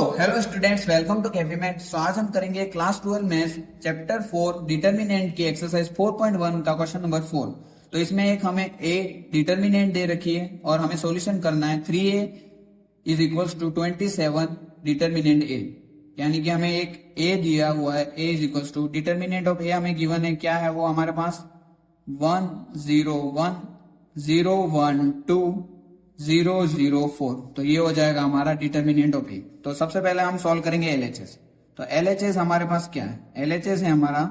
Hello students, welcome to cafe math. So आज हम करेंगे क्लास 12 मैथ्स चैप्टर 4 डिटर्मिनेंट की एक्सरसाइज 4.1 का क्वेश्चन नंबर 4। तो इसमें एक हमें ए डिटर्मिनेंट दे रखी है और हमें सॉल्यूशन करना है 3a is equals to 27 determinant A. यानी कि हमें एक ए दिया हुआ है, A is equals to determinant of A हमें गिवन है, क्या है वो हमारे पास 1 0 1 0 1 2 0 0 4। तो ये हो जाएगा हमारा डिटर्मिनेंट ऑफ ए। तो सबसे पहले हम सॉल्व करेंगे एलएचएस। तो एलएचएस हमारे पास क्या है, एलएचएस है हमारा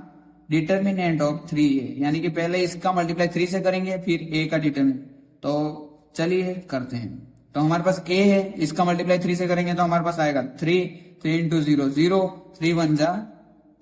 डिटर्मिनेंट ऑफ 3a, यानी कि पहले इसका मल्टीप्लाई 3 से करेंगे फिर a का डिटर्मिनेंट। तो चलिए करते हैं। तो हमारे पास a है, इसका मल्टीप्लाई 3 से करेंगे तो हमारे पास आएगा 3 3 इंटू 0 0 3 1 जा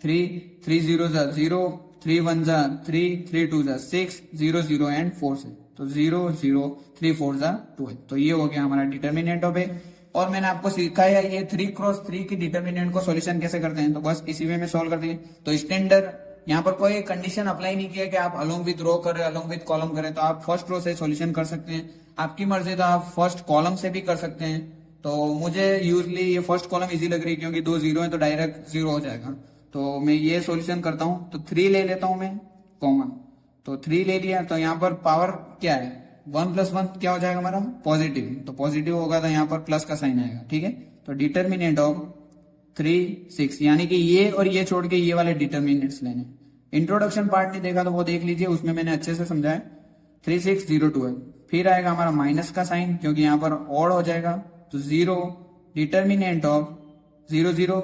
3 3 0 जा 0 3 1 जा 3 3 2 जा 6 0 0 एंड 4 से, तो 0 0 3 4 जा 12। तो ये हो गया हमारा डिटर्मिनेंट ऑफ ए। और मैंने आपको सिखाया ये 3x3 की डिटर्मिनेंट को सॉल्यूशन कैसे करते हैं, तो बस इसी वे में सॉल्व कर दिए। तो स्टैंडर्ड यहाँ पर कोई कंडीशन अप्लाई नहीं किया कि आप अलोंग विद रो करें अलोंग विद कॉलम करें। तो आप फर्स्ट रो से सॉल्यूशन कर सकते हैं, आपकी मर्जी, तो आप फर्स्ट कॉलम से भी कर सकते हैं। तो मुझे यूजली ये फर्स्ट कॉलम इजी लग रही है क्योंकि 2 0 है तो डायरेक्ट 0 हो जाएगा। तो मैं ये सॉल्यूशन करता हूं। तो 3 ले लेता हूं मैं कॉमन, तो 3 ले लिया। तो यहाँ पर पावर क्या है, 1 + 1 क्या हो जाएगा हमारा पॉजिटिव। तो पॉजिटिव होगा तो यहाँ पर प्लस का साइन आएगा, ठीक है। तो डिटर्मिनेंट ऑफ 3 6, यानी कि ये और ये छोड़ के ये वाले डिटर्मिनेंट्स लेने। इंट्रोडक्शन पार्ट नहीं देखा तो वो देख लीजिए, उसमें मैंने अच्छे से समझाया। 3 6 0 12, फिर आएगा हमारा माइनस का साइन क्योंकि यहाँ पर ऑड हो जाएगा। तो 0 डिटर्मिनेंट ऑफ 0 0,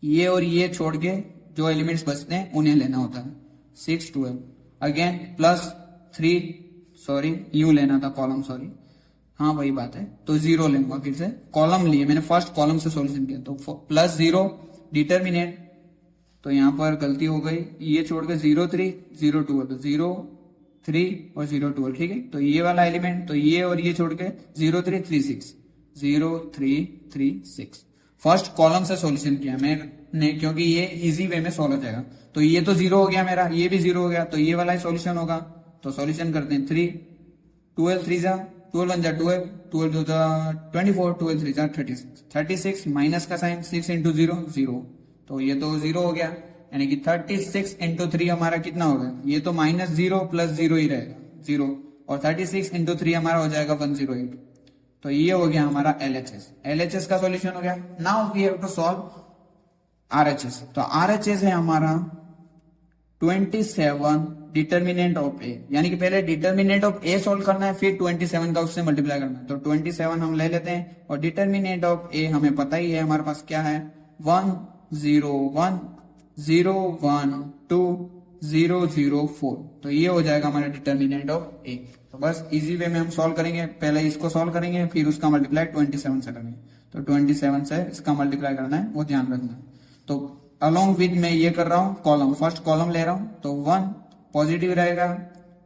ये और ये छोड़ के जो एलिमेंट्स बचते हैं उन्हें लेना होता है। 6 12 अगेन प्लस 3, सॉरी यू लेना था कॉलम, सॉरी हाँ वही बात है। तो 0 लेंगे, फिर से कॉलम लिए मैंने, फर्स्ट कॉलम से सॉल्यूशन किया। तो प्लस 0 डिटर्मिनेंट, तो यहाँ पर गलती हो गई, ये छोड़ के 0 3 0 2, तो 0 3 और 0 2, ठीक है। तो ये वाला एलिमेंट, तो ये और ये छोड़ के 0 3 3 6 0 3 3 6, फर्स्ट कॉलम से सॉल्यूशन किया मैंने क्योंकि ये इजी वे में सॉल्व हो जाएगा। तो ये तो 0 हो गया मेरा, ये भी 0 हो गया, तो ये वाला ही सॉल्यूशन होगा। तो सॉल्यूशन करते हैं 3 12 3 जा 12 1 जा 12 12 2 जा 24 12 3 जा 36 36 माइनस का साइन 6 इंटू 0 0, तो ये तो 0 हो गया। यानी कि 36 इंटू 3 हमारा कितना होगा, ये तो -0 + 0 ही रहेगा 0, और 36 इंटू 3 हमारा हो जाएगा 108। तो ये हो गया हमारा एलएचएस। एलएचएस का सॉल्यूशन हो गया। Now we have to solve RHS. तो आरएचएस है हमारा 27 डिटर्मिनेंट ऑफ ए, यानी कि पहले डिटर्मिनेंट ऑफ ए सॉल्व करना है फिर 27 का उससे मल्टीप्लाई करना है। तो 27 हम ले लेते हैं और डिटर्मिनेंट ऑफ ए हमें पता ही है हमारे पास क्या है, 1 0 1 0 1 2 0 0 4। तो ये हो जाएगा हमारा डिटर्मिनेंट ऑफ ए। तो बस इजी वे में हम सॉल्व करेंगे, पहले इसको सॉल्व करेंगे फिर उसका मल्टीप्लाई 27 से करेंगे। तो 27 से इसका मल्टीप्लाई करना है, वो ध्यान रखना है। तो अलोंग विद मैं ये कर रहा हूं कॉलम, फर्स्ट कॉलम ले रहा हूं। तो 1 पॉजिटिव रहेगा,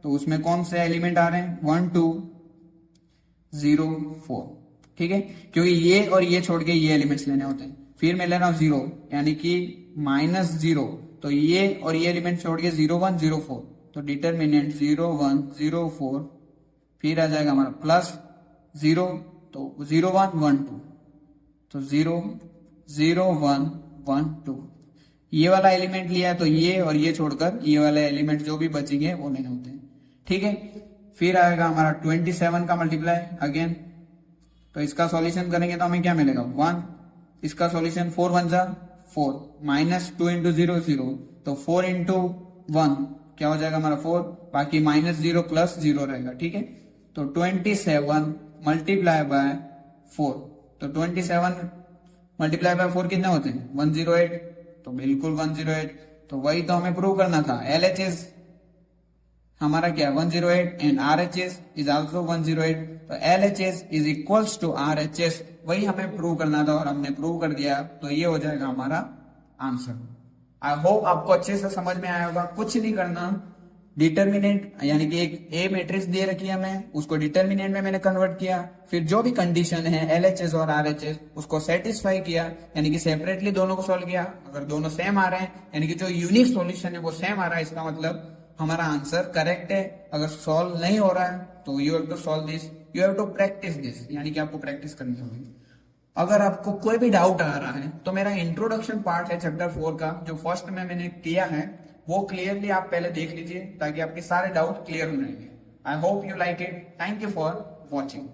तो उसमें कौन से एलिमेंट आ रहे हैं 1 2 0 4, ठीक है, क्योंकि ये और ये छोड़ के ये एलिमेंट्स लेने होते हैं। फिर मैं ले रहा हूं 0, यानी कि -0, तो ये और ये एलिमेंट छोड़ के 0 1 0 4, तो डिटर्मिनेंट 0 1 0 4, फिर आ जाएगा हमारा प्लस 0, तो 0 1 1 2, तो 0 0 1 1 2, ये वाला एलिमेंट लिया तो ये और ये छोड़कर ये वाले एलिमेंट जो भी बचेंगे वो लेने होते हैं, ठीक है। फिर आएगा हमारा 27 का मल्टीप्लाई अगेन। तो इसका सॉल्यूशन करेंगे तो हमें क्या मिलेगा 1, इसका सॉल्यूशन 4 1 जा 4, -2 इंटू 0 0, तो 4 इंटू 1 क्या हो जाएगा हमारा 4, बाकी -0 + 0 रहेगा, ठीक है। तो 27 मल्टीप्लाई बाय 4, तो 27 मल्टीप्लाई बाय 4 कितने होते हैं 108, तो बिल्कुल 108। तो वही तो हमें प्रूव करना था, एलएचएस हमारा क्या 108 एंड आरएचएस इज आल्सो 108। तो LHS is equals to RHS, वही हमें प्रूव करना था और हमने प्रूव कर दिया। तो ये हो जाएगा हमारा आंसर। आई होप आपको अच्छे से समझ में आया होगा। कुछ नहीं करना, डिटर्मिनेंट यानी कि एक ए मैट्रिक्स दे रखी है हमें, उसको डिटर्मिनेंट में मैंने कन्वर्ट किया, फिर जो भी कंडीशन है एलएचएस और आरएचएस उसको सेटिस्फाई किया, यानी कि सेपरेटली दोनों को सॉल्व किया। अगर दोनों सेम आ रहे हैं यानी कि जो यूनिक सॉल्यूशन है वो सेम आ रहा है, इसका मतलब हमारा आंसर करेक्ट है। अगर सॉल्व नहीं हो रहा है तो you have to solve this, you have to practice this, यानी कि आपको प्रैक्टिस करनी होगी। अगर आपको कोई भी डाउट आ रहा है तो मेरा इंट्रोडक्शन पार्ट है चैप्टर 4 का, जो फर्स्ट में मैंने किया है, वो क्लियरली आप पहले देख लीजिए ताकि आपके सारे डाउट क्लियर हो जाएंगे। I hope you like it. Thank you for watching.